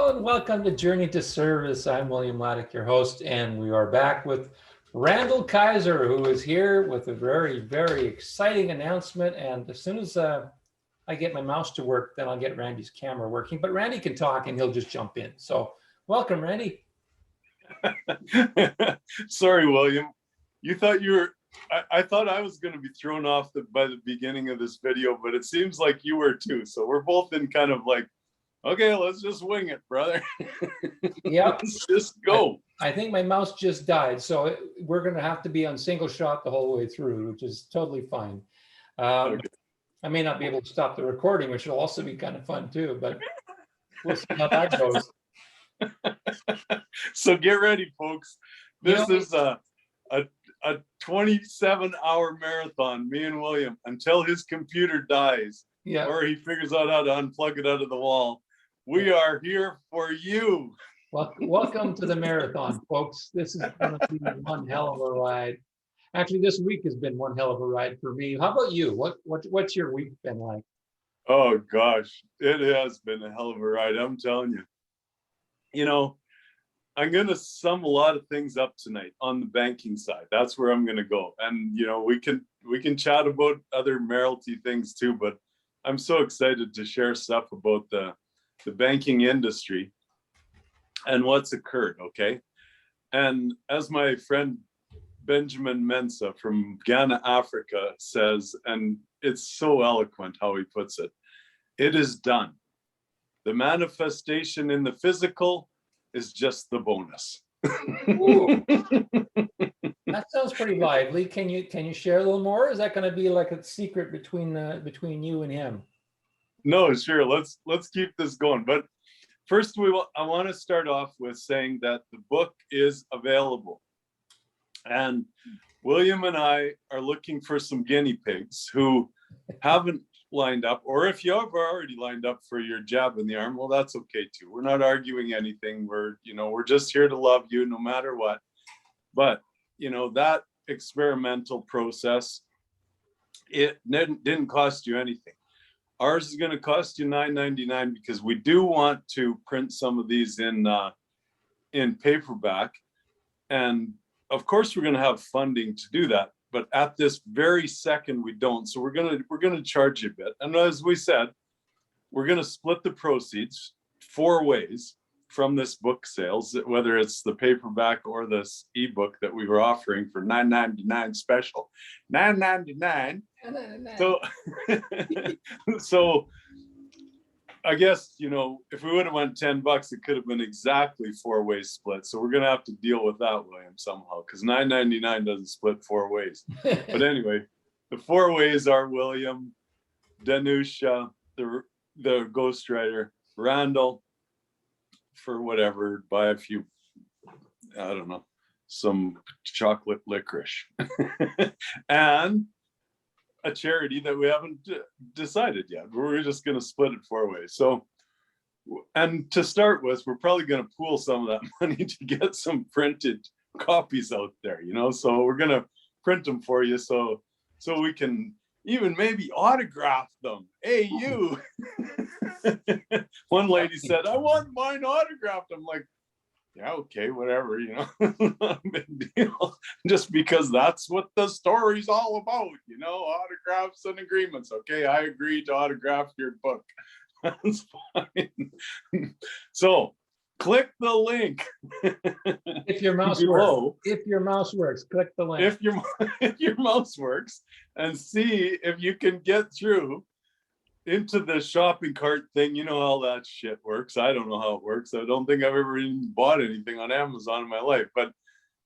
Hello and welcome to Journey to Service. I'm William Laddick, your host, and we are back with Randall Kaiser, who is here with a very, very exciting announcement. And as soon as I get my mouse to work, then I'll get Randy's camera working. But Randy can talk and he'll just jump in. So welcome, Randy. Sorry, William. You thought you were, I thought I was going to be thrown off by the beginning of this video, but it seems like you were too. So we're both in kind of like, okay, let's just wing it, brother. Yep. Let's just go. I think my mouse just died. So we're going to have to be on single shot the whole way through, which is totally fine. Okay. I may not be able to stop the recording, which will also be kind of fun too, but we'll see how that goes. So get ready, folks. This is a 27-hour marathon, me and William, until his computer dies, or he figures out how to unplug it out of the wall. We are here for you. Well, welcome to the marathon, folks. This is going to be one hell of a ride. Actually, this week has been one hell of a ride for me. How about you? What's your week been like? Oh gosh, it has been a hell of a ride. I'm telling you. You know, I'm going to sum a lot of things up tonight on the banking side. That's where I'm going to go. And, you know, we can chat about other mayoralty things too, but I'm so excited to share stuff about the banking industry and what's occurred, okay? And as my friend Benjamin Mensa from Ghana, Africa says, and it's so eloquent how he puts it, it is done. The manifestation in the physical is just the bonus. That sounds pretty lively. Can you share a little more? Is that going to be like a secret between you and him? No, sure. Let's keep this going. But first, I want to start off with saying that the book is available, and William and I are looking for some guinea pigs who haven't lined up, or if you have already lined up for your jab in the arm, well, that's okay too. We're not arguing anything. We're just here to love you no matter what. But that experimental process, it didn't cost you anything. Ours is going to cost you $9.99 because we do want to print some of these in paperback, and of course we're going to have funding to do that. But at this very second, we don't. So we're gonna charge you a bit. And as we said, we're gonna split the proceeds 4 ways from this book sales, whether it's the paperback or this ebook that we were offering for $9.99 special, $9.99. So I guess, if we would have went $10, it could have been exactly 4 ways split. So we're going to have to deal with that, William, somehow, because $9.99 doesn't split 4 ways. But anyway, the 4 ways are William, Danusha, the ghostwriter, Randall, for whatever, buy a few, I don't know, some chocolate licorice. And a charity that we haven't decided yet. We're just going to split it 4 ways. So, and to start with, we're probably going to pool some of that money to get some printed copies out there, so we're going to print them for you so we can even maybe autograph them. Hey, you. One lady said, I want mine autographed. I'm like, yeah, okay, whatever, not a big deal. Just because that's what the story's all about, autographs and agreements. Okay, I agree to autograph your book. That's fine. So click the link. If your mouse works. If your mouse works, click the link. If your mouse works, and see if you can get through into the shopping cart thing. You know how that shit works. I don't know how it works. I don't think I've ever even bought anything on Amazon in my life, but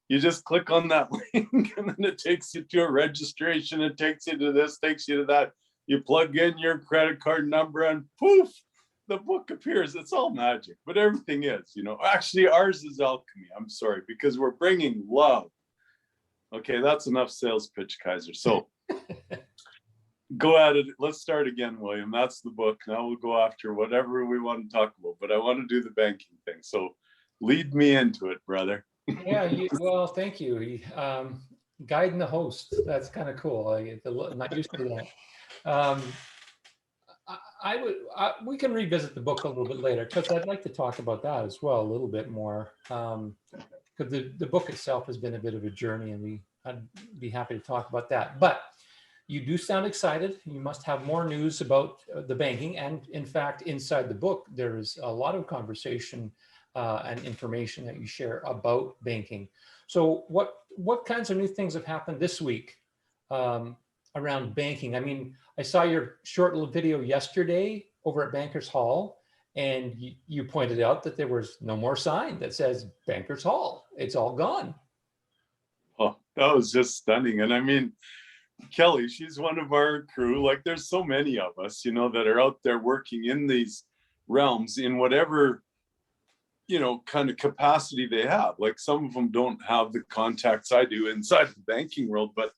you just click on that link and then it takes you to a registration. It takes you to this, takes you to that. You plug in your credit card number and poof, the book appears. It's all magic, but everything is, actually ours is alchemy. I'm sorry, because we're bringing love. Okay, that's enough sales pitch, Kaiser. So go at it. Let's start again, William. That's the book. Now we'll go after whatever we want to talk about, but I want to do the banking thing. So lead me into it, brother. Yeah, well, thank you. Guiding the host. That's kind of cool. I'm not used to that. we can revisit the book a little bit later because I'd like to talk about that as well a little bit more. Because the book itself has been a bit of a journey, and I'd be happy to talk about that. But you do sound excited. You must have more news about the banking, and in fact, inside the book, there is a lot of conversation and information that you share about banking. So, what kinds of new things have happened this week around banking? I mean, I saw your short little video yesterday over at Bankers Hall, and you pointed out that there was no more sign that says Bankers Hall. It's all gone. Oh, that was just stunning. And I mean, Kelly, she's one of our crew. Like, there's so many of us, you know, that are out there working in these realms in whatever, you know, kind of capacity they have. Like, some of them don't have the contacts I do inside the banking world, but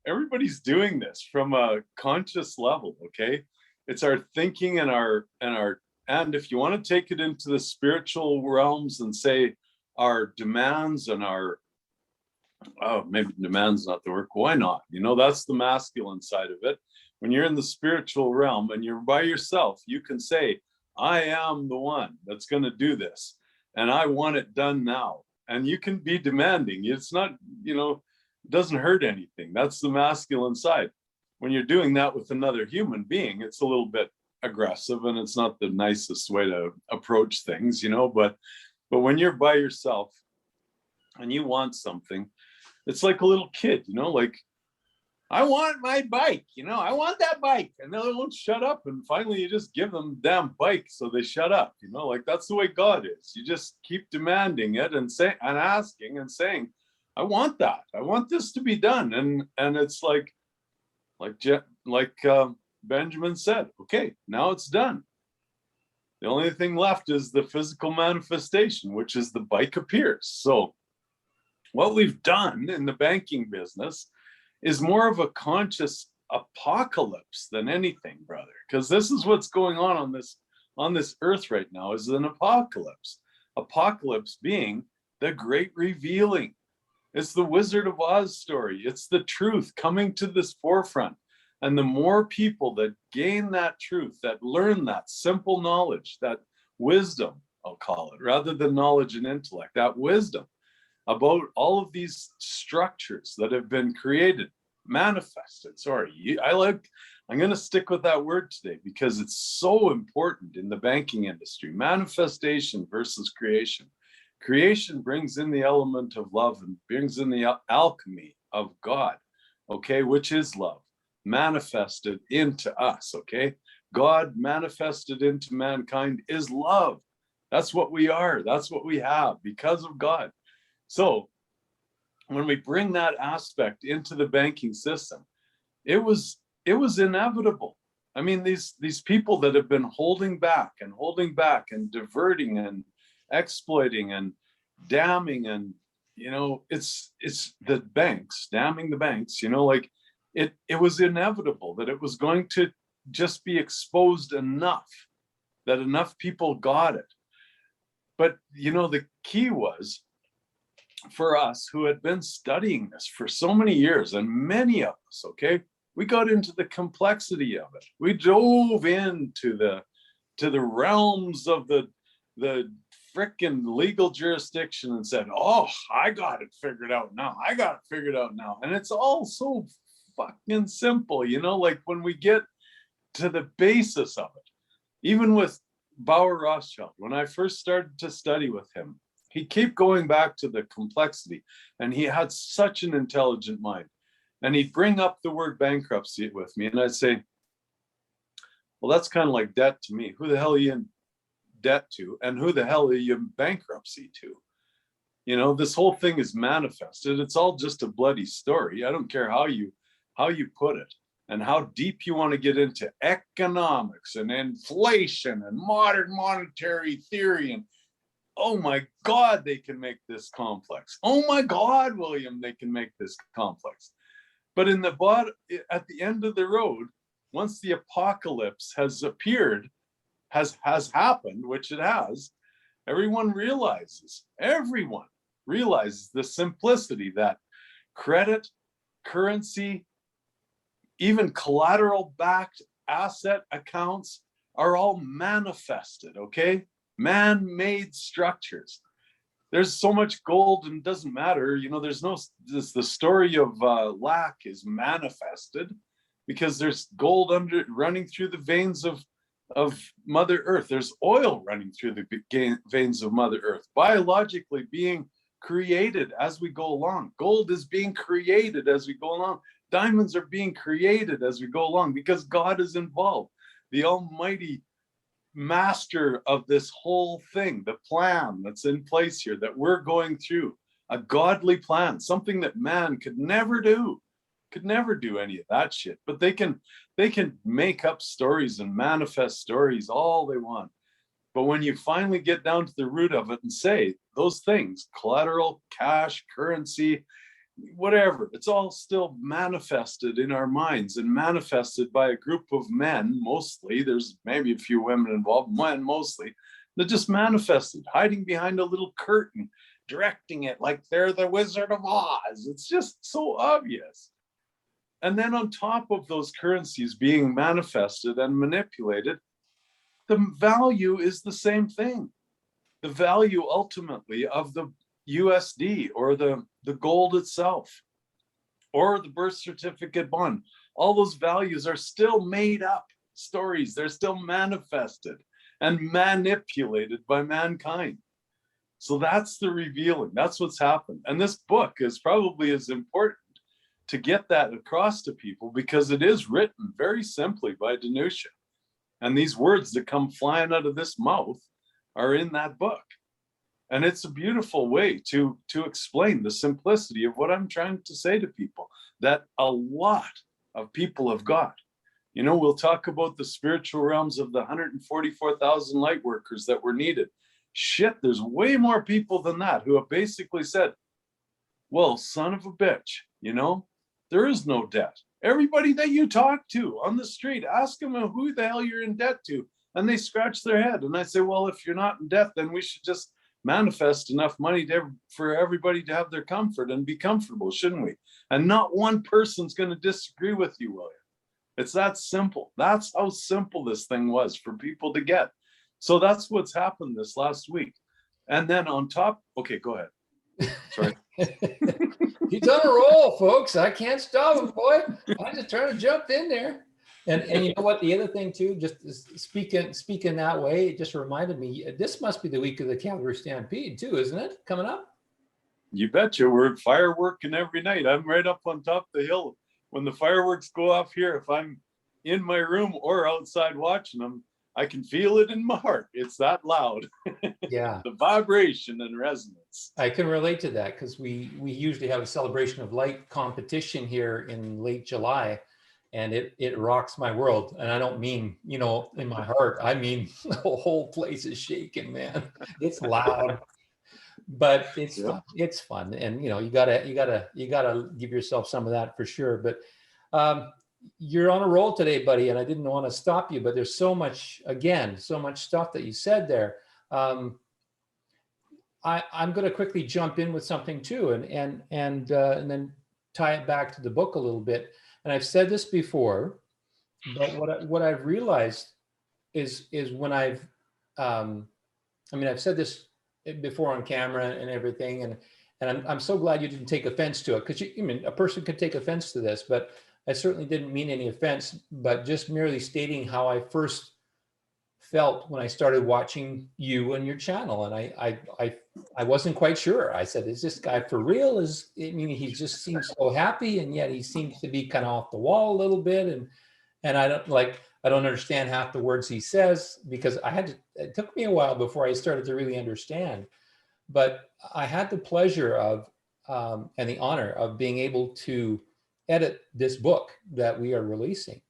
everybody's doing this from a conscious level. Okay, it's our thinking and if you want to take it into the spiritual realms and say our demands and our maybe demands not the work, why not? You know, that's the masculine side of it. When you're in the spiritual realm and you're by yourself, you can say, I am the one that's going to do this, and I want it done now. And you can be demanding. It's not, you know, it doesn't hurt anything. That's the masculine side. When you're doing that with another human being, it's a little bit aggressive, and it's not the nicest way to approach things, you know. But when you're by yourself and you want something, it's like a little kid, you know, like, I want my bike, you know, I want that bike, and they won't shut up. And finally, you just give them the damn bike, so they shut up, you know. Like, that's the way God is. You just keep demanding it and asking and saying, I want that. I want this to be done. And it's like Benjamin said, okay, now it's done. The only thing left is the physical manifestation, which is the bike appears. So what we've done in the banking business is more of a conscious apocalypse than anything, brother, because this is what's going on this earth right now, is an apocalypse being the great revealing. It's the Wizard of Oz story. It's the truth coming to this forefront. And the more people that gain that truth, that learn that simple knowledge, that wisdom, I'll call it, rather than knowledge and intellect, that wisdom about all of these structures that have been created, manifested. I'm going to stick with that word today because it's so important in the banking industry. Manifestation versus creation. Creation brings in the element of love and brings in the alchemy of God, okay, which is love, manifested into us, okay? God manifested into mankind is love. That's what we are. That's what we have because of God. So when we bring that aspect into the banking system, it was inevitable. I mean, these people that have been holding back and diverting and exploiting and damming, and you know, it's the banks damming the banks, you know, like it was inevitable that it was going to just be exposed enough that enough people got it. But you know, the key was for us who had been studying this for so many years, and many of us, okay, we got into the complexity of it. We dove into the realms of the frickin' legal jurisdiction and said, oh, I got it figured out now. And it's all so fucking simple, you know, like when we get to the basis of it, even with Bauer Rothschild, when I first started to study with him, he kept going back to the complexity, and he had such an intelligent mind. And he'd bring up the word bankruptcy with me, and I'd say, well, that's kind of like debt to me. Who the hell are you in debt to? And who the hell are you in bankruptcy to? You know, this whole thing is manifested. It's all just a bloody story. I don't care how you put it and how deep you want to get into economics and inflation and modern monetary theory. And oh my God, they can make this complex. Oh my God, William, they can make this complex. But in the bottom, at the end of the road, once the apocalypse has appeared, has happened, which it has, everyone realizes the simplicity that credit, currency, even collateral-backed asset accounts are all manifested, okay? Man-made structures. There's so much gold and it doesn't matter. You know, there's no, the story of lack is manifested because there's gold running through the veins of Mother Earth. There's oil running through the veins of Mother Earth, biologically being created as we go along. Gold is being created as we go along. Diamonds are being created as we go along because God is involved. The Almighty master of this whole thing, the plan that's in place here that we're going through, a godly plan, something that man could never do any of that shit. But they can make up stories and manifest stories all they want. But when you finally get down to the root of it and say those things, collateral, cash, currency, whatever, it's all still manifested in our minds and manifested by a group of men, mostly. There's maybe a few women involved, men mostly, that just manifested, hiding behind a little curtain, directing it like they're the Wizard of Oz. It's just so obvious. And then on top of those currencies being manifested and manipulated, the value is the same thing. The value ultimately of the USD or the gold itself or the birth certificate bond, all those values are still made up stories. They're still manifested and manipulated by mankind. So that's the revealing. That's what's happened. And this book is probably as important to get that across to people because it is written very simply by Dinusha. And these words that come flying out of this mouth are in that book. And it's a beautiful way to explain the simplicity of what I'm trying to say to people, that a lot of people have got. You know, we'll talk about the spiritual realms of the 144,000 light workers that were needed. Shit, there's way more people than that who have basically said, well, son of a bitch, you know, there is no debt. Everybody that you talk to on the street, ask them who the hell you're in debt to. And they scratch their head. And I say, well, if you're not in debt, then we should just manifest enough money for everybody to have their comfort and be comfortable, shouldn't we? And not one person's going to disagree with you, William. It's that simple. That's how simple this thing was for people to get. So that's what's happened this last week. And then on top, okay, go ahead. Sorry. He's on a roll, folks. I can't stop him, boy. I'm just trying to jump in there. And you know what? The other thing too, just speaking that way, it just reminded me. This must be the week of the Calgary Stampede too, isn't it? Coming up. You betcha. We're fireworking every night. I'm right up on top of the hill. When the fireworks go off here, if I'm in my room or outside watching them, I can feel it in my heart. It's that loud. Yeah. The vibration and resonance. I can relate to that because we usually have a celebration of light competition here in late July, and it rocks my world. And I don't mean, you know, in my heart. I mean, the whole place is shaking, man. It's loud, but it's fun. It's fun, and you know, you gotta give yourself some of that for sure. But you're on a roll today, buddy, and I didn't want to stop you, but there's so much stuff that you said there. I'm going to quickly jump in with something too, and then tie it back to the book a little bit. And I've said this before, but what I've realized is when I've said this before on camera and everything, and I'm so glad you didn't take offense to it, because a person could take offense to this, but I certainly didn't mean any offense, but just merely stating how I first felt when I started watching you and your channel. And I wasn't quite sure. I said, is this guy for real? He just seems so happy, and yet he seems to be kind of off the wall a little bit. And I don't understand half the words he says, because it took me a while before I started to really understand. But I had the pleasure of, and the honor of being able to edit this book that we are releasing,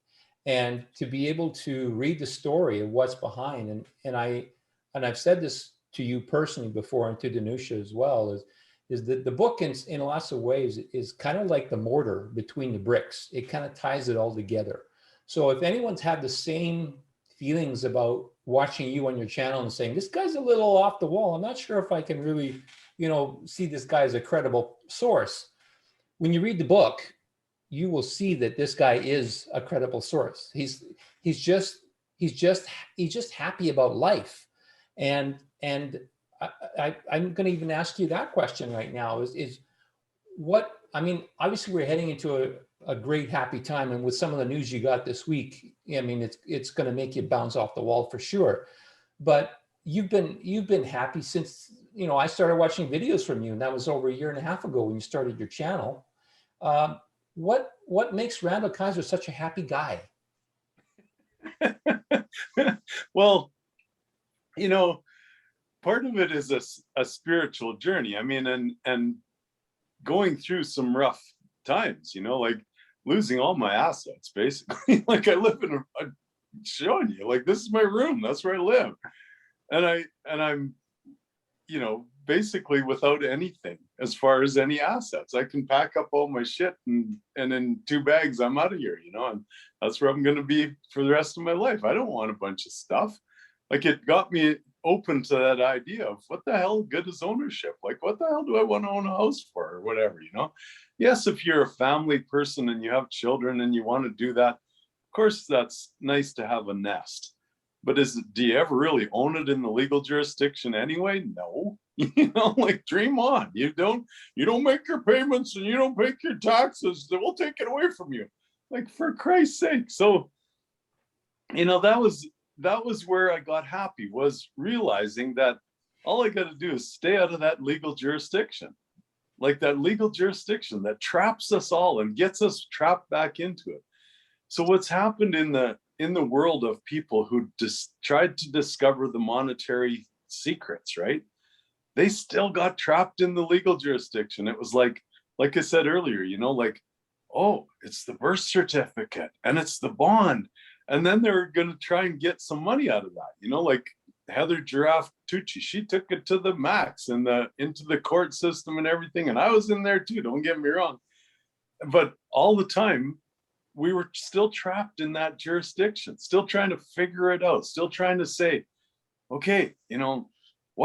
and to be able to read the story of what's behind. And I've said this to you personally before, and to Dinusha as well, is that the book in lots of ways is kind of like the mortar between the bricks. It kind of ties it all together. So if anyone's had the same feelings about watching you on your channel and saying, this guy's a little off the wall, I'm not sure if I can really, see this guy as a credible source. When you read the book, you will see that this guy is a credible source. He's just he's just happy about life. And I'm going to even ask you that question right now is what, I mean, obviously we're heading into a great happy time. And with some of the news you got this week, I mean, it's going to make you bounce off the wall for sure. But you've been happy since, you know, I started watching videos from you, and that was over a year and a half ago when you started your channel. What makes Randall Kaiser such a happy guy? Well, you know, part of it is a spiritual journey. I mean, and going through some rough times, you know, like losing all my assets, basically. Like I live in I'm showing you, like, this is my room, that's where I live. And I'm, you know, basically without anything as far as any assets. I can pack up all my shit and in 2 bags, I'm out of here, you know, and that's where I'm going to be for the rest of my life. I don't want a bunch of stuff. Like, it got me open to that idea of what the hell good is ownership? Like, what the hell do I want to own a house for, or whatever, you know? Yes, if you're a family person and you have children and you want to do that, of course, that's nice to have a nest. But do you ever really own it in the legal jurisdiction anyway? No. You know, like, dream on. You don't make your payments and you don't pay your taxes, then we'll take it away from you. Like, for Christ's sake. So, you know, that was where I got happy, was realizing that all I got to do is stay out of that legal jurisdiction. Like, that legal jurisdiction that traps us all and gets us trapped back into it. So what's happened in the world of people who just tried to discover the monetary secrets, right? They still got trapped in the legal jurisdiction. It was like I said earlier, you know, like, oh, it's the birth certificate and it's the bond. And then they're going to try and get some money out of that. You know, like Heather Giraffe Tucci, she took it to the max and into the court system and everything. And I was in there too, don't get me wrong. But all the time, we were still trapped in that jurisdiction, still trying to figure it out, still trying to say, okay, you know,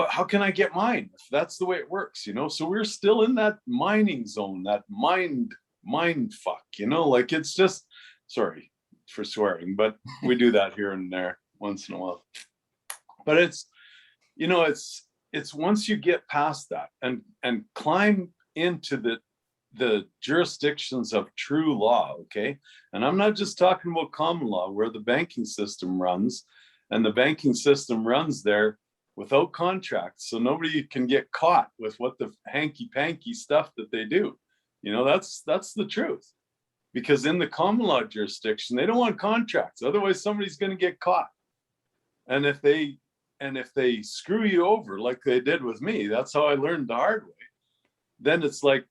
how can I get mine if that's the way it works, you know? So we're still in that mining zone, that mind fuck, you know, like, it's just, sorry for swearing, but we do that here and there once in a while. But it's, you know, it's once you get past that and climb into the jurisdictions of true law, okay? And I'm not just talking about common law, where the banking system runs, and the banking system runs there without contracts, so nobody can get caught with what the hanky-panky stuff that they do. You know, that's the truth. Because in the common law jurisdiction, they don't want contracts, otherwise somebody's going to get caught. And if they screw you over like they did with me, that's how I learned the hard way. Then it's like,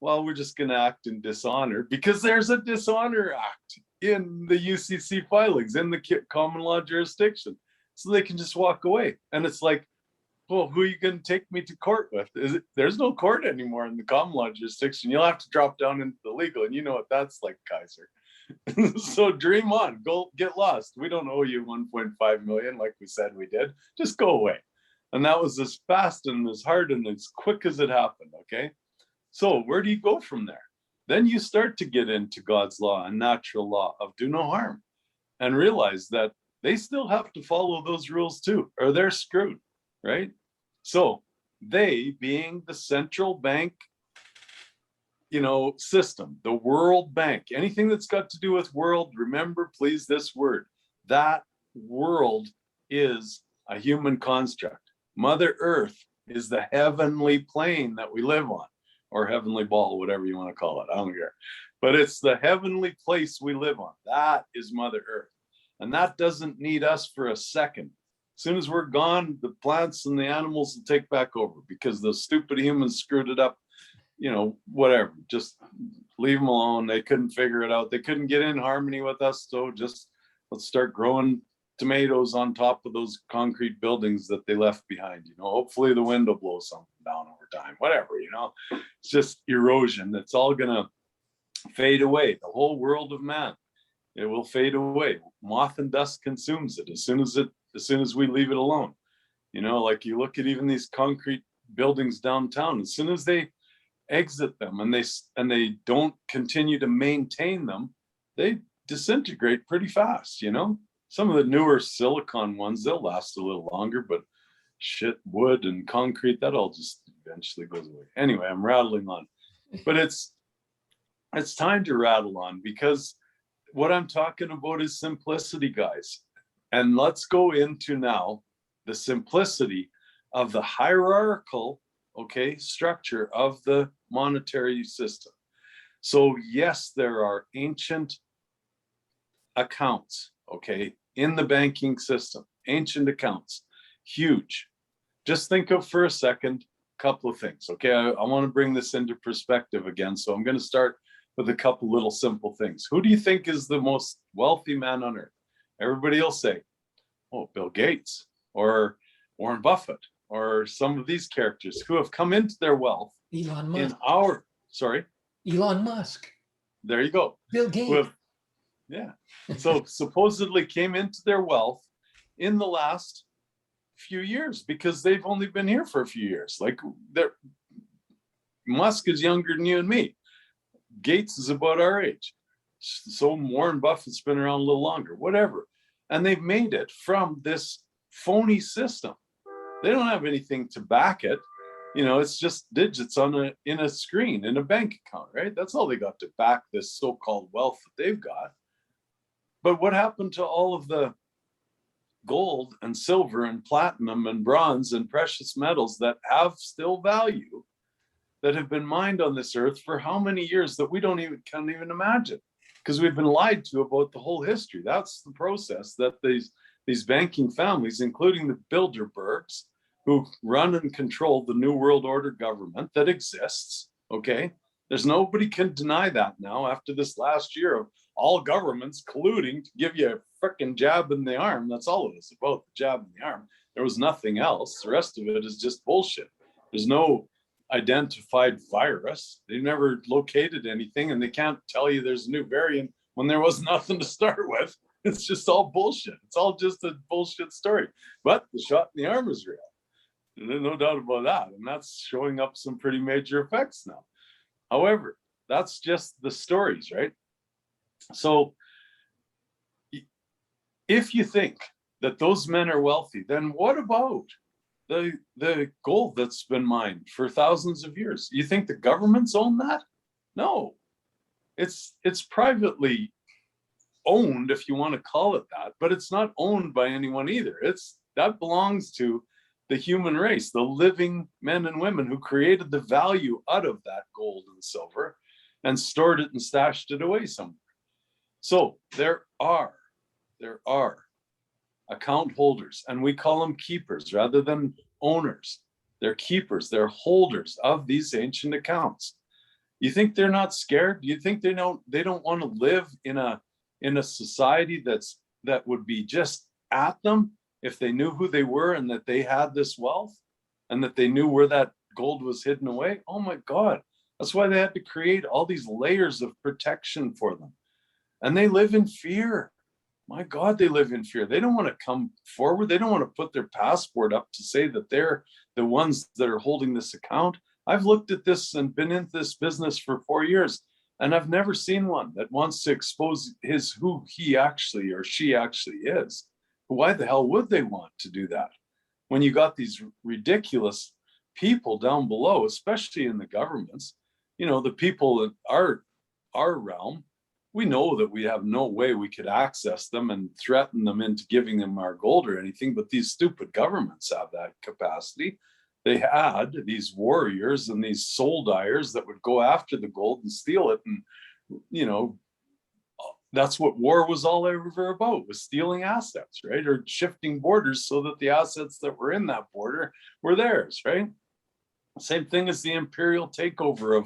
well, we're just going to act in dishonor, because there's a dishonor act in the UCC filings in the common law jurisdiction. So they can just walk away. And it's like, well, who are you going to take me to court with? There's no court anymore in the common law jurisdiction. You'll have to drop down into the legal, and you know what that's like, Kaiser. So dream on, go get lost. We don't owe you 1.5 million like we said we did. Just go away. And that was as fast and as hard and as quick as it happened, okay? So where do you go from there? Then you start to get into God's law and natural law of do no harm, and realize that they still have to follow those rules too, or they're screwed, right? So they, being the central bank, you know, system, the World Bank, anything that's got to do with world, remember, please, this word, that world is a human construct. Mother Earth is the heavenly plane that we live on, or heavenly ball, whatever you want to call it, I don't care. But it's the heavenly place we live on. That is Mother Earth. And that doesn't need us for a second. As soon as we're gone, the plants and the animals will take back over, because the stupid humans screwed it up. You know, whatever, just leave them alone. They couldn't figure it out. They couldn't get in harmony with us. So just let's start growing tomatoes on top of those concrete buildings that they left behind. You know, hopefully the wind will blow something down over time, whatever, you know, it's just erosion. It's all gonna fade away. The whole world of man, it will fade away. Moth and dust consumes it as soon as we leave it alone. You know, like you look at even these concrete buildings downtown, as soon as they exit them and they don't continue to maintain them, they disintegrate pretty fast, you know? Some of the newer silicon ones, they'll last a little longer, but shit, wood and concrete, that all just eventually goes away. Anyway, I'm rattling on, but it's time to rattle on, because what I'm talking about is simplicity, guys. And let's go into now the simplicity of the hierarchical, okay, structure of the monetary system. So yes, there are ancient accounts, okay, in the banking system, ancient accounts, huge. Just think of for a second, a couple of things, okay? I want to bring this into perspective again. So I'm going to start with a couple little simple things. Who do you think is the most wealthy man on earth? Everybody will say, oh, Bill Gates or Warren Buffett or some of these characters who have come into their wealth Elon Musk. Elon Musk. There you go. Bill Gates. Yeah. So supposedly came into their wealth in the last few years, because they've only been here for a few years. Like, Musk is younger than you and me. Gates is about our age. So Warren Buffett's been around a little longer, whatever. And they've made it from this phony system. They don't have anything to back it. You know, it's just digits in a screen, in a bank account, right? That's all they got to back this so-called wealth that they've got. But what happened to all of the gold and silver and platinum and bronze and precious metals that have still value, that have been mined on this earth for how many years that we can't even imagine, because we've been lied to about the whole history. That's the process that these banking families, including the Bilderbergs, who run and control the New World Order government that exists, okay? There's nobody can deny that now after this last year of all governments colluding to give you a frickin' jab in the arm. That's all it is about, the jab in the arm. There was nothing else. The rest of it is just bullshit. There's no identified virus. They never located anything, and they can't tell you there's a new variant when there was nothing to start with. It's just all bullshit. It's all just a bullshit story. But the shot in the arm is real. There's no doubt about that. And that's showing up some pretty major effects now. However, that's just the stories, right? So if you think that those men are wealthy, then what about the gold that's been mined for thousands of years? You think the governments own that? No, it's privately owned, if you want to call it that, but it's not owned by anyone either. That belongs to the human race, the living men and women who created the value out of that gold and silver and stored it and stashed it away somewhere. So there are account holders, and we call them keepers rather than owners. They're keepers, they're holders of these ancient accounts. You think they're not scared? You think they don't want to live in a society that would be just at them if they knew who they were and that they had this wealth and that they knew where that gold was hidden away? Oh my God. That's why they had to create all these layers of protection for them. And they live in fear. My God, they live in fear. They don't want to come forward. They don't want to put their passport up to say that they're the ones that are holding this account. I've looked at this and been in this business for 4 years, and I've never seen one that wants to expose who he actually or she actually is. Why the hell would they want to do that when you got these ridiculous people down below, especially in the governments? You know, the people in our realm, we know that we have no way we could access them and threaten them into giving them our gold or anything, but these stupid governments have that capacity. They had these warriors and these soul dyers that would go after the gold and steal it. And, you know, that's what war was all ever about, was stealing assets, right? Or shifting borders so that the assets that were in that border were theirs, right? Same thing as the imperial takeover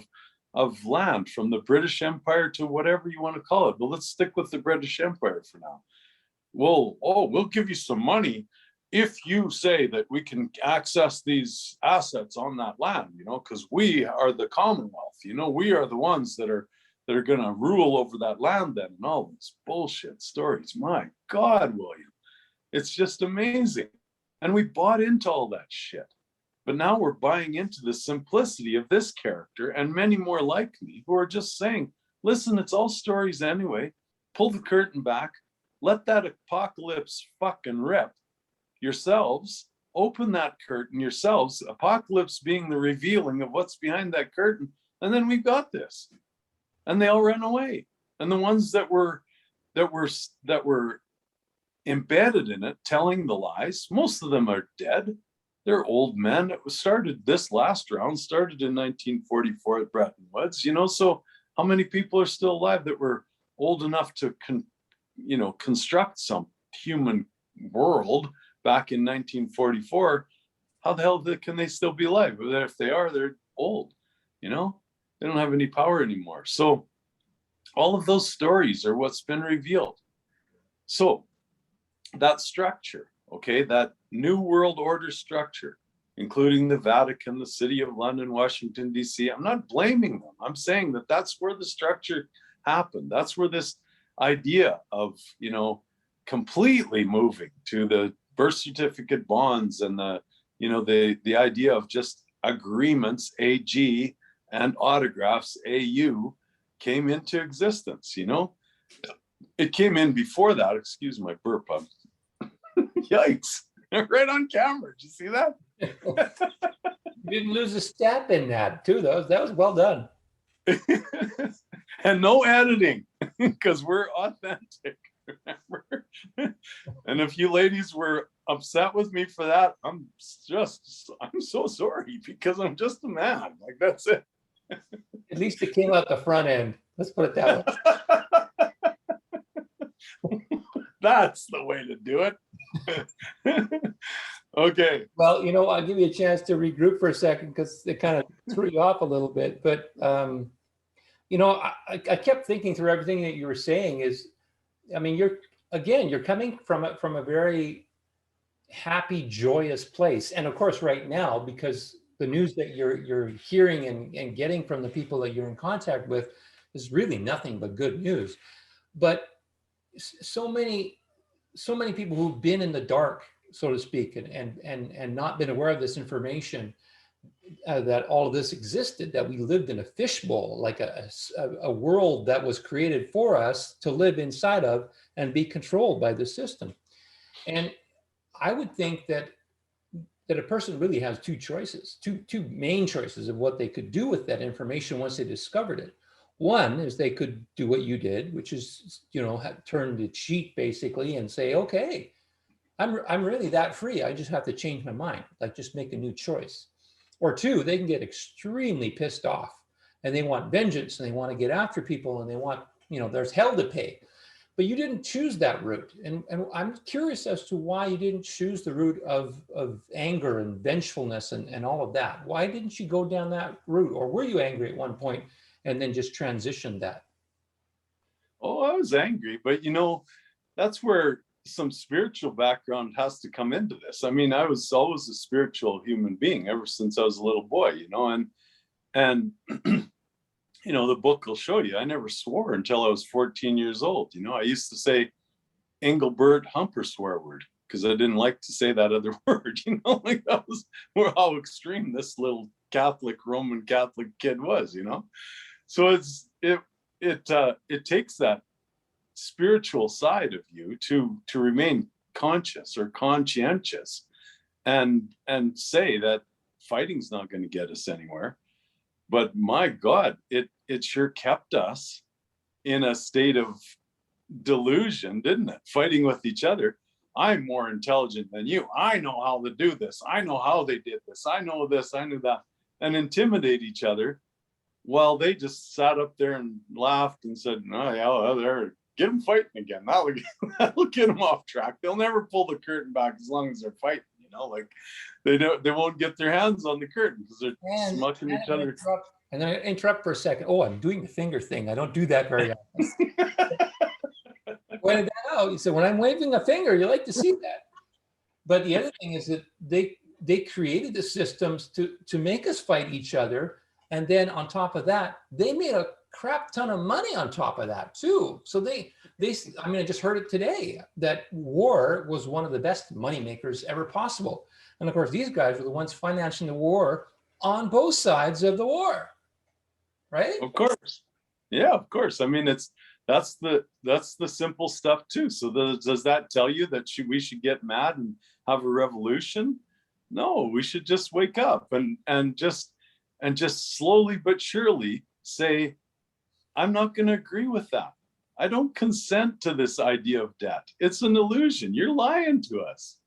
of land from the British Empire to whatever you want to call it. But let's stick with the British Empire for now. Well, we'll give you some money if you say that we can access these assets on that land, you know, because we are the Commonwealth, you know, we are the ones that are going to rule over that land then, and all these bullshit stories. My God, William, it's just amazing. And we bought into all that shit. But now we're buying into the simplicity of this character and many more like me who are just saying, listen, it's all stories anyway. Pull the curtain back. let that apocalypse fucking rip yourselves. Open that curtain yourselves, apocalypse being the revealing of what's behind that curtain, and then we've got this. And they all ran away. And the ones that were embedded in it, telling the lies, most of them are dead. They're old men. It was started, this last round started in 1944 at Bretton Woods, you know, so how many people are still alive that were old enough to construct some human world back in 1944? How the hell can they still be alive? If they are, they're old, you know, they don't have any power anymore. So all of those stories are what's been revealed. So that structure, okay, that new world order structure, including the Vatican, the city of London, Washington, D.C. I'm not blaming them. I'm saying that that's where the structure happened. That's where this idea of, you know, completely moving to the birth certificate bonds and the idea of just agreements, AG, and autographs, AU, came into existence, you know? It came in before that, excuse my burp. Yikes, right on camera. Did you see that? You didn't lose a step in that too, though. That was well done. And no editing, because we're authentic, remember? And if you ladies were upset with me for that, I'm so sorry, because I'm just a man. Like, that's it. At least it came out the front end. Let's put it that way. That's the way to do it. Okay. Well, you know, I'll give you a chance to regroup for a second because it kind of threw you off a little bit. But, you know, I kept thinking through everything that you were saying is, I mean, you're coming from a very happy, joyous place. And of course, right now, because the news that you're hearing and getting from the people that you're in contact with is really nothing but good news. But so many people who've been in the dark, so to speak, and not been aware of this information, that all of this existed, that we lived in a fishbowl, like a world that was created for us to live inside of and be controlled by the system. And I would think that a person really has two choices, two main choices of what they could do with that information once they discovered it. One is they could do what you did, which is, you know, turn the cheat basically and say, okay, I'm really that free. I just have to change my mind, like just make a new choice. Or two, they can get extremely pissed off and they want vengeance and they want to get after people and they want, you know, there's hell to pay. But you didn't choose that route. And I'm curious as to why you didn't choose the route of anger and vengefulness and all of that. Why didn't you go down that route? Or were you angry at one point and then just transition that? Oh, I was angry, but you know, that's where some spiritual background has to come into this. I mean, I was always a spiritual human being ever since I was a little boy, you know, and you know, the book will show you, I never swore until I was 14 years old. You know, I used to say Engelbert Humper swear word because I didn't like to say that other word, you know, like that was how extreme this little Roman Catholic kid was, you know. So it takes that spiritual side of you to remain conscious or conscientious and say that fighting's not going to get us anywhere. But my God, it sure kept us in a state of delusion, didn't it? Fighting with each other. I'm more intelligent than you. I know how to do this. I know how they did this. I know this. I knew that. And intimidate each other while they just sat up there and laughed and said, "No, yeah, well, there, get them fighting again. That'll get them off track. They'll never pull the curtain back as long as they're fighting." You know, like they won't get their hands on the curtain because they're smucking each other. And then I interrupt for a second. Oh, I'm doing the finger thing. I don't do that very often. Pointed that out. You said, when I'm waving a finger, you like to see that. But the other thing is that they created the systems to make us fight each other. And then on top of that, they made a crap ton of money on top of that too. So I mean, I just heard it today that war was one of the best money makers ever possible. And of course, these guys were the ones financing the war on both sides of the war, right? Of course. Yeah, of course. I mean, That's the simple stuff too. So does that tell you that we should get mad and have a revolution? No, we should just wake up and just slowly but surely say, I'm not going to agree with that. I don't consent to this idea of debt. It's an illusion. You're lying to us,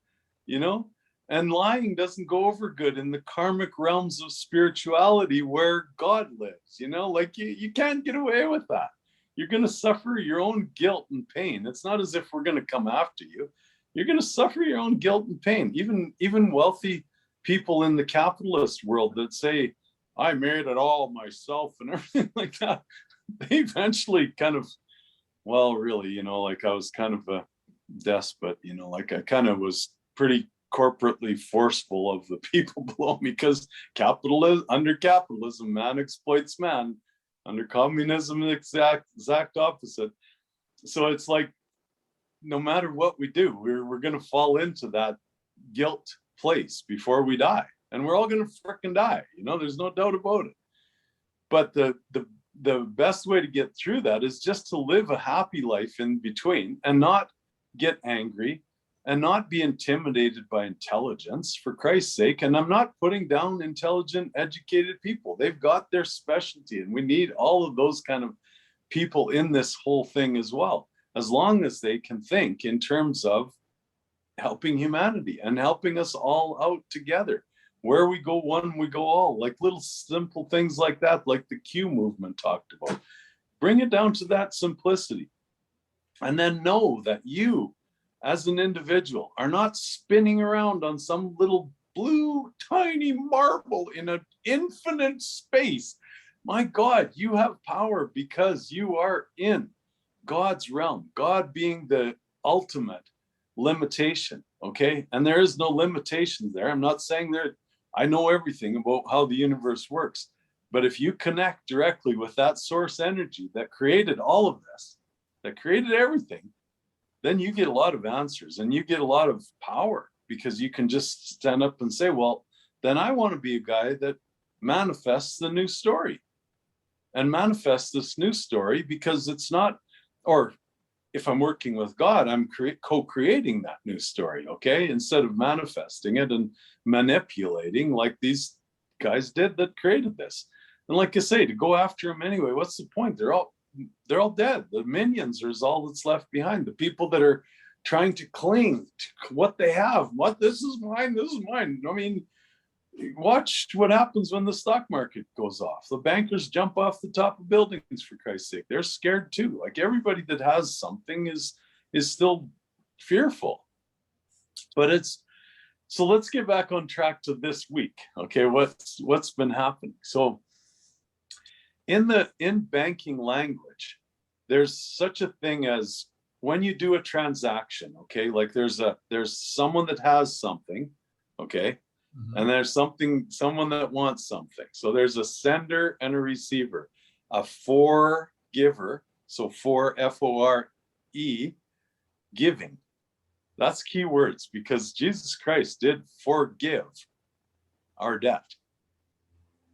you know? And lying doesn't go over good in the karmic realms of spirituality where God lives, you know? Like you can't get away with that. You're going to suffer your own guilt and pain. It's not as if we're going to come after you. You're going to suffer your own guilt and pain. Even wealthy people in the capitalist world that say, I made it all myself and everything like that, they eventually kind of, well, really, you know, like I was kind of a despot, you know, like I kind of was pretty corporately forceful of the people below me, because under capitalism, man exploits man. Under communism, the exact opposite. So it's like, no matter what we do, we're going to fall into that guilt place before we die, and we're all going to frickin' die. You know, there's no doubt about it. But the best way to get through that is just to live a happy life in between, and not get angry, and not be intimidated by intelligence, for Christ's sake. And I'm not putting down intelligent, educated people. They've got their specialty, and we need all of those kind of people in this whole thing as well, as long as they can think in terms of helping humanity and helping us all out together. Where we go one, we go all, like little simple things like that, like the Q movement talked about. Bring it down to that simplicity. And then know that you, as an individual, are not spinning around on some little blue tiny marble in an infinite space. My God, you have power because you are in God's realm, God being the ultimate limitation, okay? And there is no limitations there. I'm not saying I know everything about how the universe works, but if you connect directly with that source energy that created all of this, that created everything, then you get a lot of answers and you get a lot of power, because you can just stand up and say, well, then I want to be a guy that manifests the new story, and manifests this new story, because it's not, or if I'm working with God, I'm co-creating that new story, okay? Instead of manifesting it and manipulating like these guys did that created this. And like I say, to go after them anyway, what's the point? They're all dead. The minions is all that's left behind. The people that are trying to cling to what they have. This is mine, this is mine. I mean, watch what happens when the stock market goes off. The bankers jump off the top of buildings, for Christ's sake. They're scared too. Like everybody that has something is still fearful. But so let's get back on track to this week. Okay, what's been happening? So in banking language, there's such a thing as when you do a transaction, okay, like there's someone that has something, okay, and there's someone that wants something. So there's a sender and a receiver, a forgiver, so for F-O-R-E, giving. That's key words, because Jesus Christ did forgive our debt.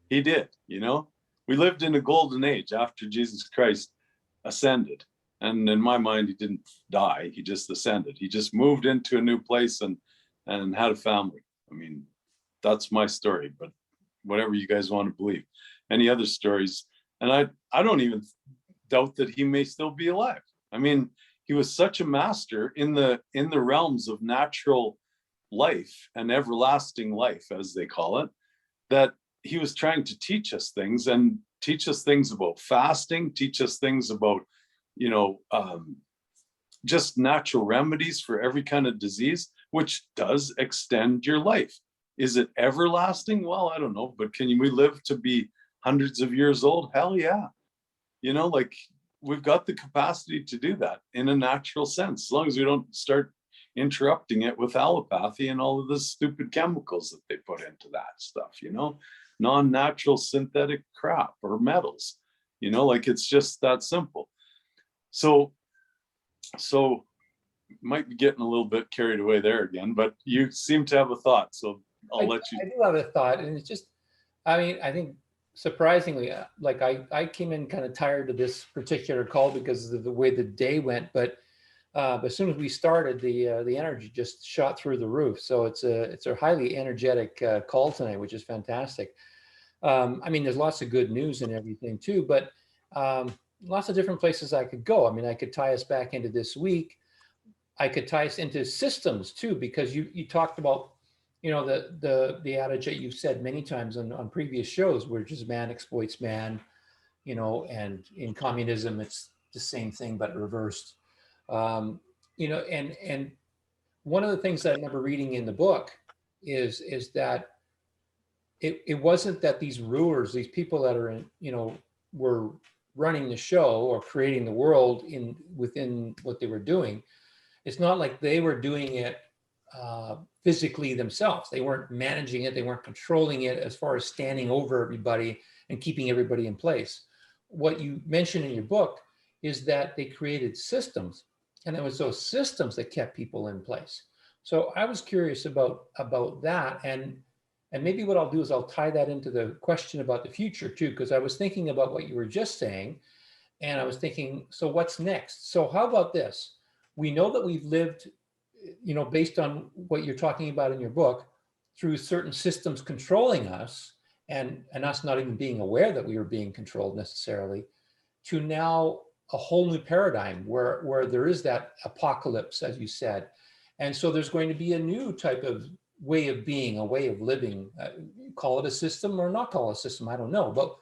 He did, you know. We lived in a golden age after Jesus Christ ascended. And in my mind, he didn't die, he just ascended. He just moved into a new place and had a family. I mean, that's my story, but whatever you guys want to believe. Any other stories? And I don't even doubt that he may still be alive. I mean, he was such a master in the realms of natural life and everlasting life, as they call it, that he was trying to teach us things, and teach us things about fasting, teach us things about, you know, just natural remedies for every kind of disease, which does extend your life. Is it everlasting? Well, I don't know, but we live to be hundreds of years old? Hell yeah. You know, like we've got the capacity to do that in a natural sense, as long as we don't start interrupting it with allopathy and all of the stupid chemicals that they put into that stuff, you know, non-natural synthetic crap or metals, you know, like it's just that simple. So might be getting a little bit carried away there again, but you seem to have a thought, so I'll let you. I do have a thought, and it's just, I mean, I think surprisingly, like I came in kind of tired of this particular call because of the way the day went, but as soon as we started, the energy just shot through the roof. So it's a highly energetic call tonight, which is fantastic. I mean, there's lots of good news and everything too, but lots of different places I could go. I mean, I could tie us back into this week. I could tie us into systems too, because you talked about, the adage that you've said many times on previous shows, where just man exploits man, and in communism it's the same thing but reversed. Um, and one of the things that I remember reading in the book is that it wasn't that these rulers, these people that are in, were running the show or creating the world within what they were doing. It's not like they were doing it physically themselves. They weren't managing it. They weren't controlling it as far as standing over everybody and keeping everybody in place. What you mentioned in your book is that they created systems, and it was those systems that kept people in place. So I was curious about that, and maybe what I'll do is I'll tie that into the question about the future too, because I was thinking about what you were just saying, and I was thinking, so what's next? So how about this? We know that we've lived, based on what you're talking about in your book, through certain systems controlling us, and us not even being aware that we were being controlled necessarily, to now a whole new paradigm where there is that apocalypse, as you said. And so there's going to be a new type of way of being, a way of living, call it a system or not call it a system, I don't know. But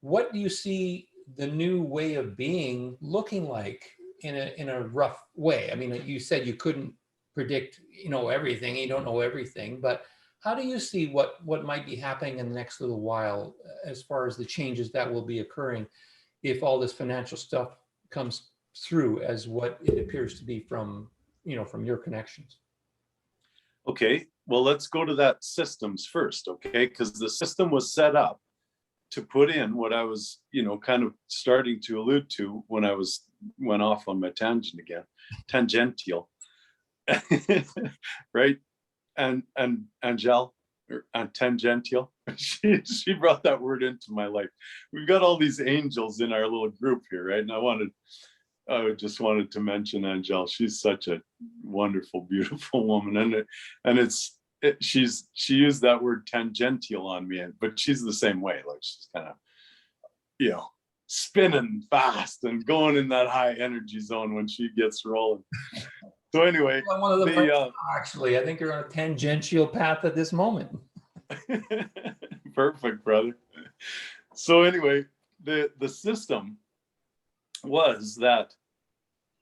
what do you see the new way of being looking like in a rough way? I mean, you said you couldn't predict, everything, you don't know everything, but how do you see what might be happening in the next little while as far as the changes that will be occurring if all this financial stuff comes through as what it appears to be from your connections? Okay, well, let's go to that systems first, okay? Because the system was set up to put in what I was, kind of starting to allude to when I went off on my tangent again, tangential, right? And Angel, and tangential, she brought that word into my life. We've got all these angels in our little group here, right? And I just wanted to mention Angel. She's such a wonderful, beautiful woman, and she used that word tangential on me, but she's the same way. Like, she's kind of, spinning fast and going in that high energy zone when she gets rolling. So anyway, one of the actually, I think you're on a tangential path at this moment. Perfect, brother. So anyway, the system was that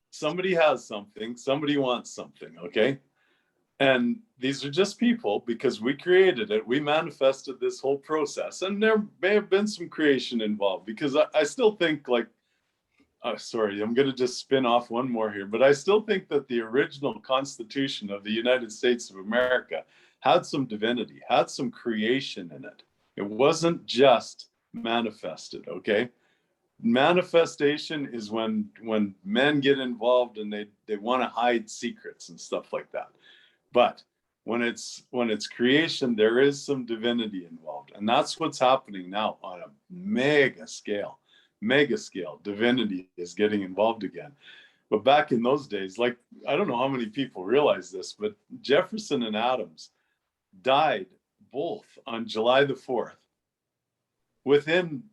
somebody has something, somebody wants something, okay? And these are just people, because we created it, we manifested this whole process, and there may have been some creation involved, because I still think, like, sorry, I'm going to just spin off one more here, but I still think that the original Constitution of the United States of America had some divinity, had some creation in it. It wasn't just manifested, okay? Manifestation is when men get involved and they want to hide secrets and stuff like that. But when it's creation, there is some divinity involved, and that's what's happening now on a mega scale. Divinity is getting involved again. But back in those days, like, I don't know how many people realize this, but Jefferson and Adams died both on July the 4th, within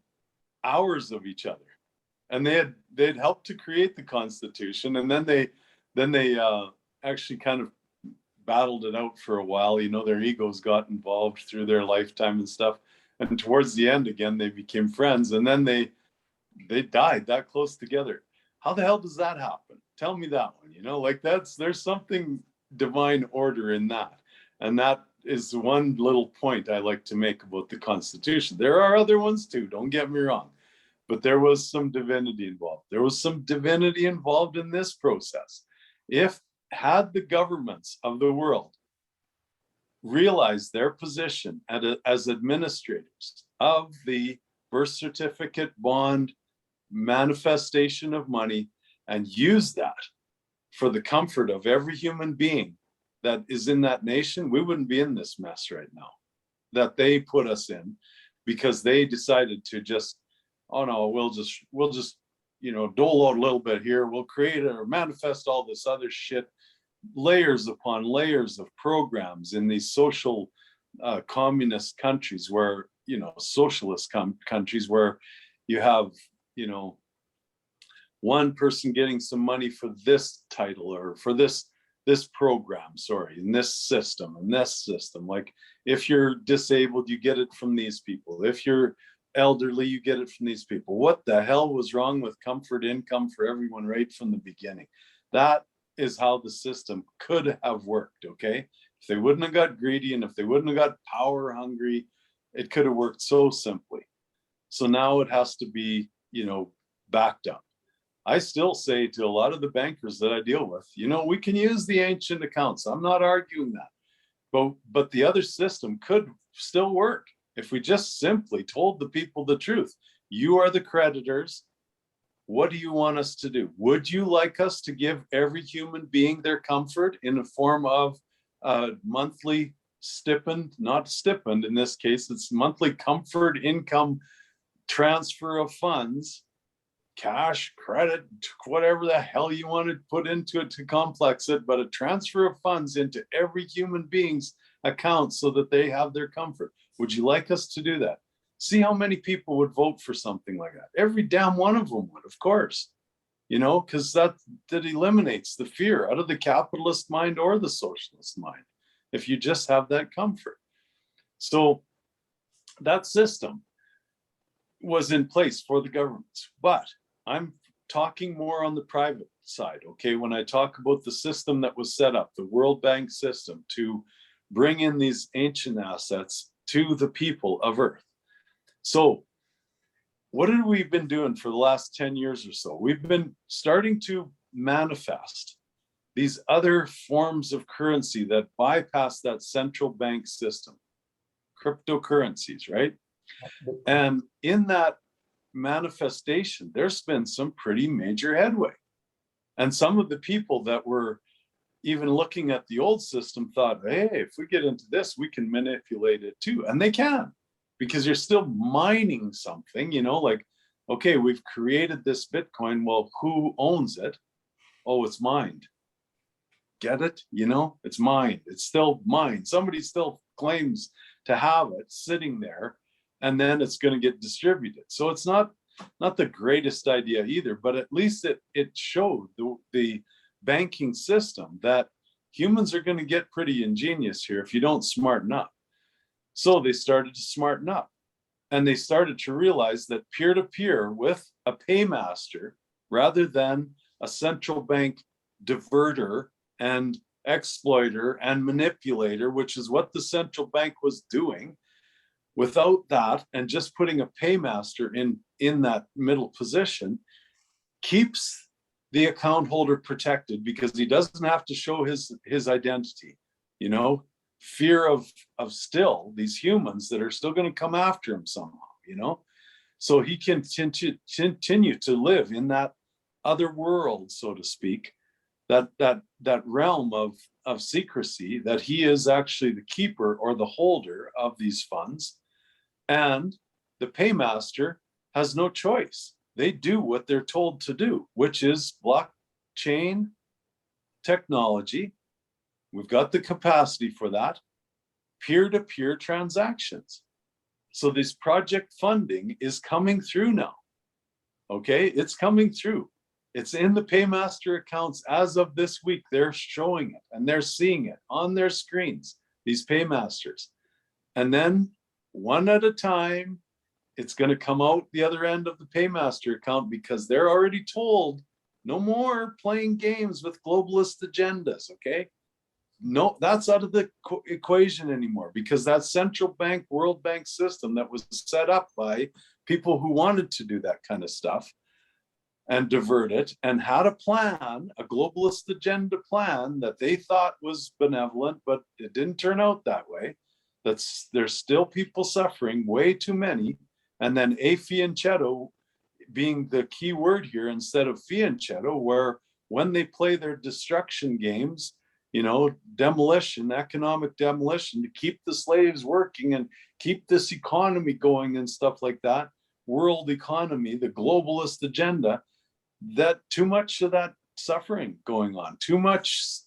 hours of each other, and they'd helped to create the Constitution, and then they actually kind of battled it out for a while. Their egos got involved through their lifetime and stuff, and towards the end, again, they became friends, and then they died that close together. How the hell does that happen? Tell me that one. Like, there's something divine order in that, and that is one little point I like to make about the Constitution. There are other ones too, don't get me wrong, but there was some divinity involved. There was some divinity involved in this process. Had the governments of the world realized their position as administrators of the birth certificate, bond, manifestation of money, and use that for the comfort of every human being that is in that nation, we wouldn't be in this mess right now that they put us in, because they decided to just, oh no, we'll just dole out a little bit here. We'll create or manifest all this other shit, layers upon layers of programs in these social communist countries where, socialist countries where you have, one person getting some money for this title or for this program, in this system and this system. Like if you're disabled, you get it from these people. If you're elderly, you get it from these people. What the hell was wrong with comfort income for everyone right from the beginning? That is how the system could have worked, okay? If they wouldn't have got greedy and if they wouldn't have got power hungry, it could have worked so simply. So now it has to be, backed up. I still say to a lot of the bankers that I deal with, we can use the ancient accounts. I'm not arguing that. But the other system could still work if we just simply told the people the truth. You are the creditors. What do you want us to do? Would you like us to give every human being their comfort in the form of monthly stipend, not stipend in this case, it's monthly comfort income transfer of funds, cash, credit, whatever the hell you want to put into it to complex it, but a transfer of funds into every human being's account so that they have their comfort. Would you like us to do that? See how many people would vote for something like that. Every damn one of them would, of course, because that eliminates the fear out of the capitalist mind or the socialist mind, if you just have that comfort. So that system was in place for the governments, but I'm talking more on the private side, okay? When I talk about the system that was set up, the World Bank system to bring in these ancient assets to the people of Earth. So what have we been doing for the last 10 years or so? We've been starting to manifest these other forms of currency that bypass that central bank system, cryptocurrencies, right? And in that manifestation, there's been some pretty major headway. And some of the people that were even looking at the old system thought, hey, if we get into this, we can manipulate it too. And they can, because you're still mining something, like, okay, we've created this Bitcoin. Well, who owns it? Oh, it's mined. Get it? It's mine. It's still mine. Somebody still claims to have it sitting there, and then it's going to get distributed. So it's not the greatest idea either, but at least it showed the banking system that humans are going to get pretty ingenious here if you don't smarten up. So they started to smarten up, and they started to realize that peer-to-peer with a paymaster rather than a central bank diverter and exploiter and manipulator, which is what the central bank was doing. Without that, and just putting a paymaster in that middle position, keeps the account holder protected because he doesn't have to show his identity. Fear of still these humans that are still going to come after him somehow. So he can continue to live in that other world, so to speak, that realm of secrecy, that he is actually the keeper or the holder of these funds. And the paymaster has no choice. They do what they're told to do, which is blockchain technology. We've got the capacity for that. Peer-to-peer transactions. So this project funding is coming through now. Okay, it's coming through. It's in the paymaster accounts as of this week. They're showing it and they're seeing it on their screens, these paymasters. And then one at a time, it's going to come out the other end of the paymaster account because they're already told no more playing games with globalist agendas, okay? No, that's out of the equation anymore, because that central bank, World Bank system that was set up by people who wanted to do that kind of stuff and divert it and had a plan, a globalist agenda plan that they thought was benevolent, but it didn't turn out that way. There's still people suffering, way too many. And then a fianchetto being the key word here instead of fianchetto, where when they play their destruction games, demolition, economic demolition to keep the slaves working and keep this economy going and stuff like that, world economy, the globalist agenda, that too much of that suffering going on, too much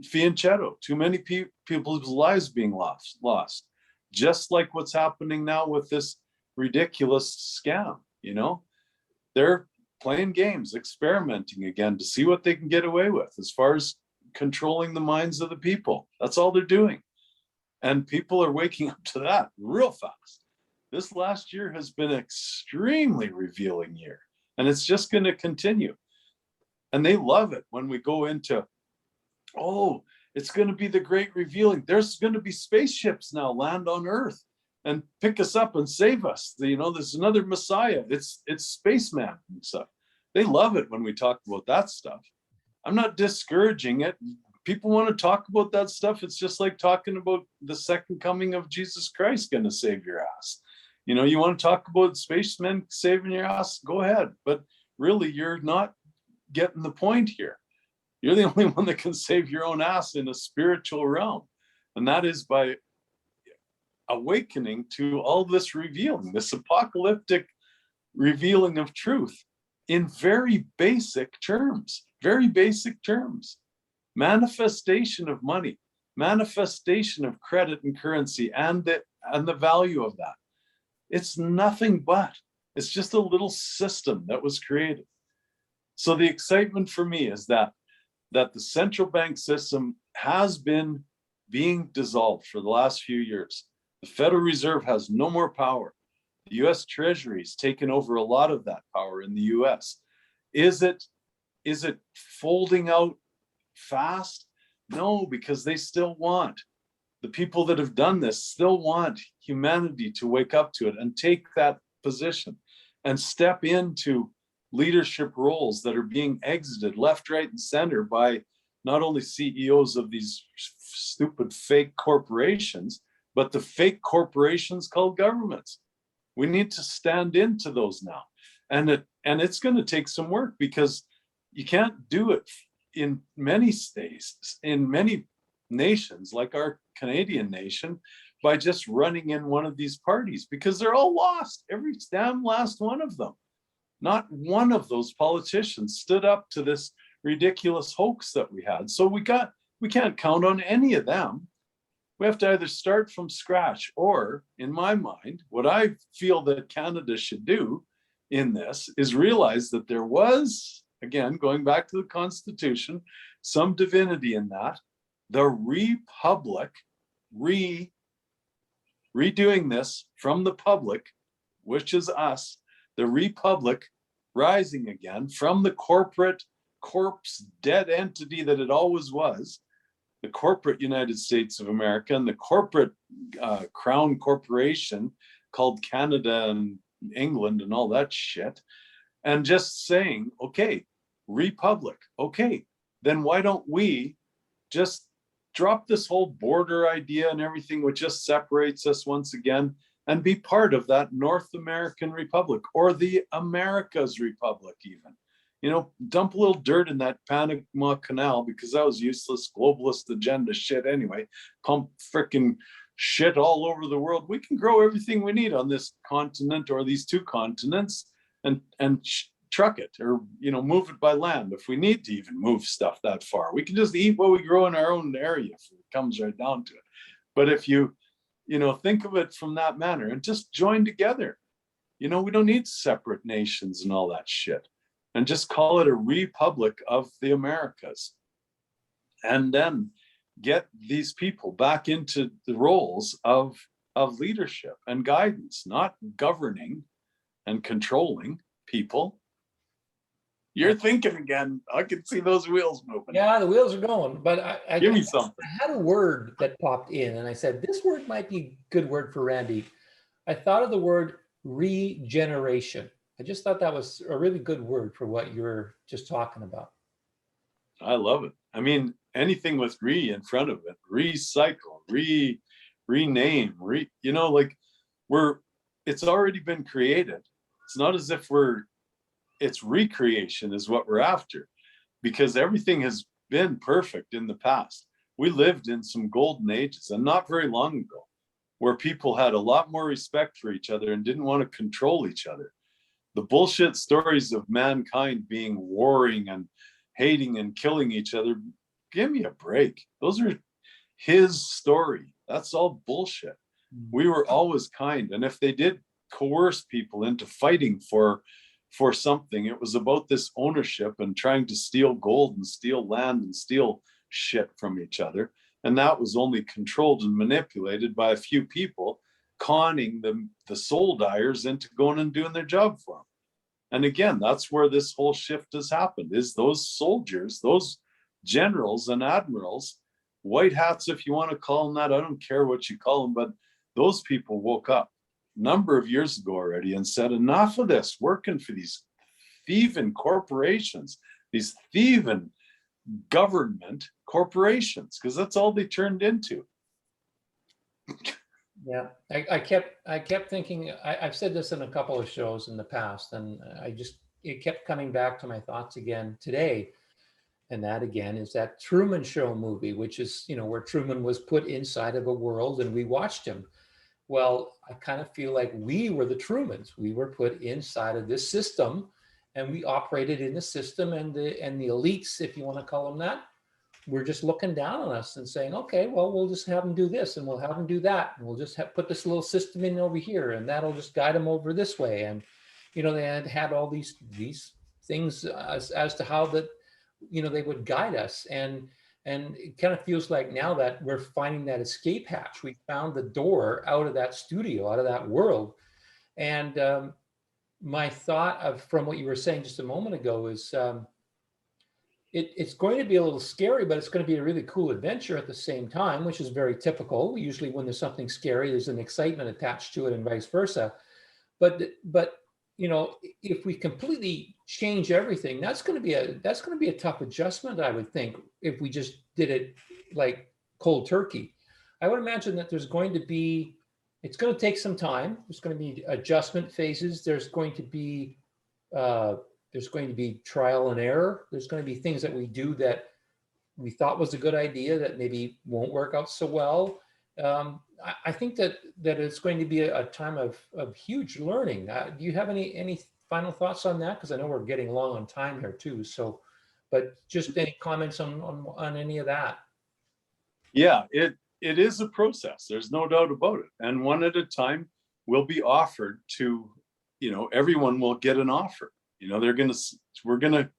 fianchetto, too many people's lives being lost, just like what's happening now with this ridiculous scam. They're playing games, experimenting again to see what they can get away with as far as controlling the minds of the people. That's all they're doing. And people are waking up to that real fast. This last year has been an extremely revealing year, and it's just going to continue. And they love it when we go into, oh, it's going to be the great revealing. There's going to be spaceships now land on Earth and pick us up and save us. There's another Messiah. It's spaceman and stuff. They love it when we talk about that stuff. I'm not discouraging it. People want to talk about that stuff. It's just like talking about the second coming of Jesus Christ going to save your ass. You want to talk about spacemen saving your ass, go ahead. But really, you're not getting the point here. You're the only one that can save your own ass in a spiritual realm. And that is by awakening to all this revealing, this apocalyptic revealing of truth in very basic terms. Manifestation of money, manifestation of credit and currency, and the value of that. It's nothing but, it's just a little system that was created. So the excitement for me is that the central bank system has been being dissolved for the last few years. The Federal Reserve has no more power. The US Treasury has taken over a lot of that power in the US. Is it folding out fast? No, because they still want, the people that have done this still want humanity to wake up to it and take that position and step into leadership roles that are being exited left, right, and center by not only CEOs of these stupid fake corporations, but the fake corporations called governments. We need to stand into those now. And it's going to take some work, because you can't do it in many states, in many nations, like our Canadian nation, by just running in one of these parties, because they're all lost, every damn last one of them. Not one of those politicians stood up to this ridiculous hoax that we had. So we can't count on any of them. We have to either start from scratch, or, in my mind, what I feel that Canada should do in this is realize that there was, again, going back to the Constitution, some divinity in that. The Republic redoing this from the public, which is us, the Republic rising again from the corporate corpse dead entity that it always was, the corporate United States of America, and the corporate crown corporation called Canada and England and all that shit, and just saying, okay, Republic, okay, then why don't we just drop this whole border idea and everything, which just separates us once again, and be part of that North American Republic, or the America's Republic even. Dump a little dirt in that Panama Canal, because that was useless globalist agenda shit anyway. Pump freaking shit all over the world. We can grow everything we need on this continent, or these two continents, and truck it, or move it by land if we need to even move stuff that far. We can just eat what we grow in our own area if it comes right down to it. But if you think of it from that manner and just join together, we don't need separate nations and all that shit, and just call it a Republic of the Americas, and then get these people back into the roles of leadership and guidance, not governing and controlling people. You're thinking again. I can see those wheels moving. Yeah, the wheels are going. But Give me something. I had a word that popped in, and I said, this word might be a good word for Randy. I thought of the word regeneration. I just thought that was a really good word for what you're just talking about. I love it. I mean, anything with re in front of it, recycle, rename, it's already been created. It's not as if it's recreation is what we're after, because everything has been perfect in the past. We lived in some golden ages, and not very long ago, where people had a lot more respect for each other and didn't want to control each other. The bullshit stories of mankind being warring and hating and killing each other, give me a break. Those are his story. That's all bullshit. We were always kind, and if they did coerce people into fighting for something, it was about this ownership and trying to steal gold and steal land and steal shit from each other. And that was only controlled and manipulated by a few people, conning the soul dyers into going and doing their job for them. And again, that's where this whole shift has happened, is those soldiers, those generals and admirals, white hats, if you want to call them that, I don't care what you call them, but those people woke up a number of years ago already and said, enough of this working for these thieving corporations, these thieving government corporations, because that's all they turned into. Yeah, I kept thinking, I've said this in a couple of shows in the past, and it kept coming back to my thoughts again today. And that again is that Truman Show movie, which is, where Truman was put inside of a world and we watched him. Well, I kind of feel like we were the Trumans. We were put inside of this system and we operated in the system, and the elites, if you want to call them that, were just looking down on us and saying, okay, well, we'll just have them do this and we'll have them do that. And we'll just put this little system in over here and that'll just guide them over this way. And, they had all these things as to how that, they would guide us. And it kind of feels like now that we're finding that escape hatch. We found the door out of that studio, out of that world. And my thought from what you were saying just a moment ago is it's going to be a little scary, but it's going to be a really cool adventure at the same time, which is very typical. Usually when there's something scary, there's an excitement attached to it and vice versa. But if we completely change everything, that's going to be a tough adjustment, I would think, if we just did it like cold turkey. I would imagine that it's going to take some time. There's going to be adjustment phases. There's going to be trial and error. There's going to be things that we do that we thought was a good idea that maybe won't work out so well. I think that it's going to be a time of huge learning. Do you have any final thoughts on that? Because I know we're getting long on time here too. So, but just any comments on any of that? Yeah, it is a process. There's no doubt about it. And one at a time will be offered to, everyone will get an offer. We're going to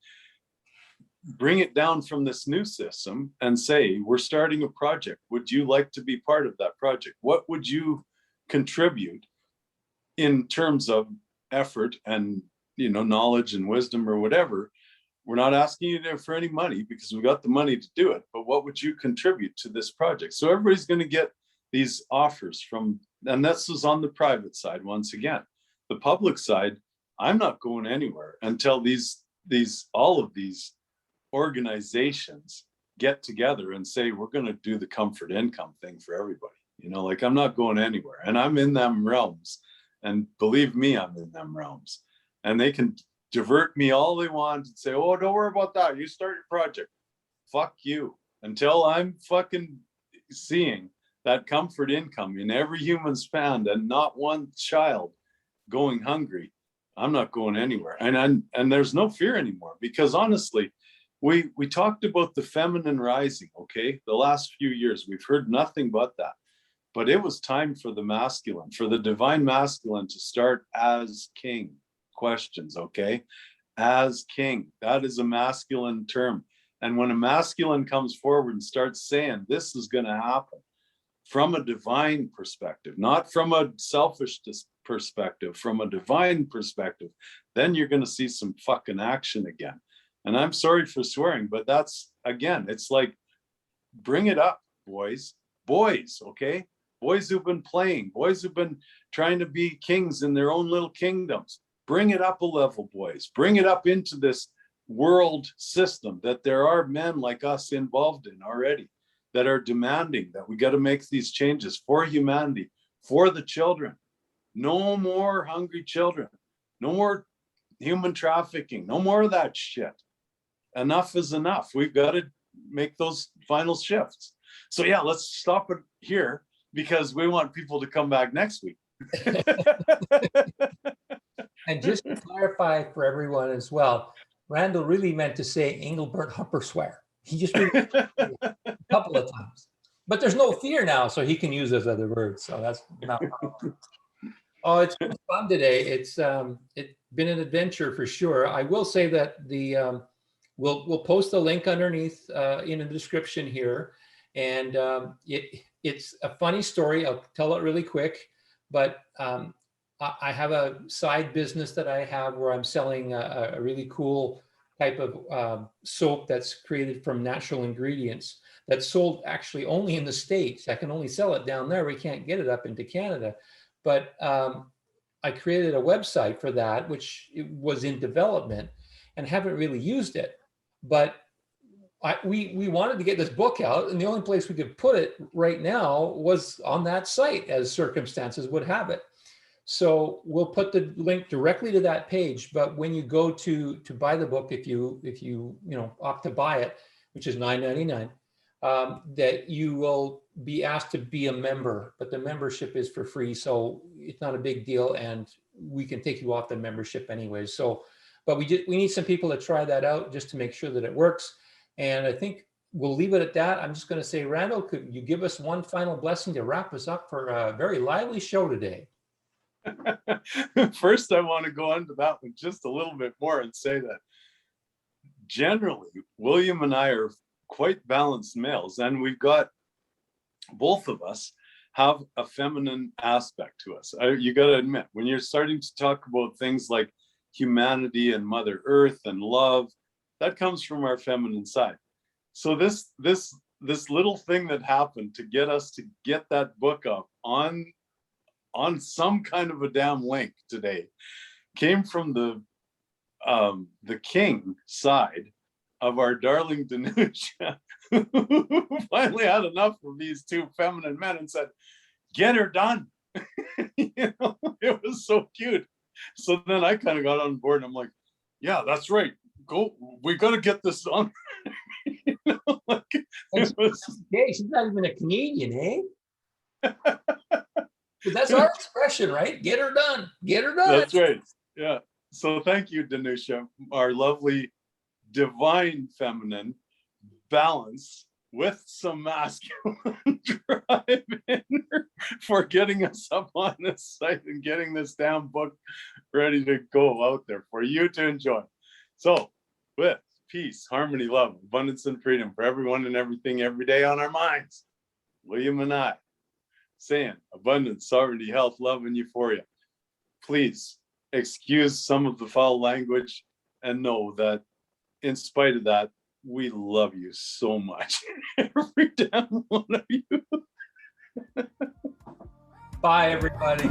bring it down from this new system and say, we're starting a project. Would you like to be part of that project? What would you contribute in terms of effort and, knowledge and wisdom or whatever? We're not asking you for any money because we got the money to do it, but what would you contribute to this project? So everybody's going to get these offers and this is on the private side. Once again, the public side, I'm not going anywhere until all of these organizations get together and say, we're going to do the comfort income thing for everybody. I'm not going anywhere, and I'm in them realms, and believe me, I'm in them realms, and they can divert me all they want and say, oh, don't worry about that. You start your project. Fuck you. Until I'm fucking seeing that comfort income in every human span and not one child going hungry, I'm not going anywhere. And there's no fear anymore, because honestly, we talked about the feminine rising, okay? The last few years, we've heard nothing but that. But it was time for the masculine, for the divine masculine to start as king. Questions, okay? As king. That is a masculine term. And when a masculine comes forward and starts saying, this is going to happen from a divine perspective, not from a selfish perspective, from a divine perspective, then you're going to see some fucking action again. And I'm sorry for swearing, but that's, again, it's like, bring it up, boys, okay? Boys who've been playing, boys who've been trying to be kings in their own little kingdoms. Bring it up a level, boys. Bring it up into this world system that there are men like us involved in already, that are demanding that we got to make these changes for humanity, for the children. No more hungry children. No more human trafficking. No more of that shit. Enough is enough. We've got to make those final shifts. So yeah, let's stop it here because we want people to come back next week. And just to clarify for everyone as well, Randall really meant to say Engelbert Hupperswear. He just really a couple of times. But there's no fear now, so he can use those other words. So that's not. Oh, it's been fun today. It's been an adventure for sure. I will say that the we'll post a link underneath in the description here, and it's a funny story. I'll tell it really quick, but I have a side business that I have where I'm selling a really cool type of soap that's created from natural ingredients that's sold actually only in the States. I can only sell it down there. We can't get it up into Canada. But I created a website for that, which was in development and haven't really used it. But we wanted to get this book out, and the only place we could put it right now was on that site as circumstances would have it. So we'll put the link directly to that page. But when you go to buy the book, if you opt to buy it, which is $9.99, that you will be asked to be a member, but the membership is for free, so it's not a big deal, and we can take you off the membership anyways. So, but we need some people to try that out just to make sure that it works. And I think we'll leave it at that. I'm just going to say, Randall, could you give us one final blessing to wrap us up for a very lively show today? First, I want to go on to that one just a little bit more and say that generally, William and I are quite balanced males, and we've got, both of us have a feminine aspect to us. You got to admit, when you're starting to talk about things like humanity and Mother Earth and love, that comes from our feminine side. So this little thing that happened to get us to get that book up on some kind of a damn link today came from the king side of our darling Danusha, who finally had enough of these two feminine men and said, "Get her done." It was so cute. So then I kind of got on board, and I'm like, "Yeah, that's right. Go. We got to get this on." She's not even a Canadian, eh? But that's our expression, right? Get her done. Get her done. That's right. Yeah. So thank you, Danusha, our lovely divine feminine balance with some masculine drive in her, for getting us up on this site and getting this damn book ready to go out there for you to enjoy. So with peace, harmony, love, abundance, and freedom for everyone and everything every day on our minds, William and I saying abundance, sovereignty, health, love, and euphoria. Please excuse some of the foul language and know that in spite of that, we love you so much. Every damn one of you. Bye, everybody.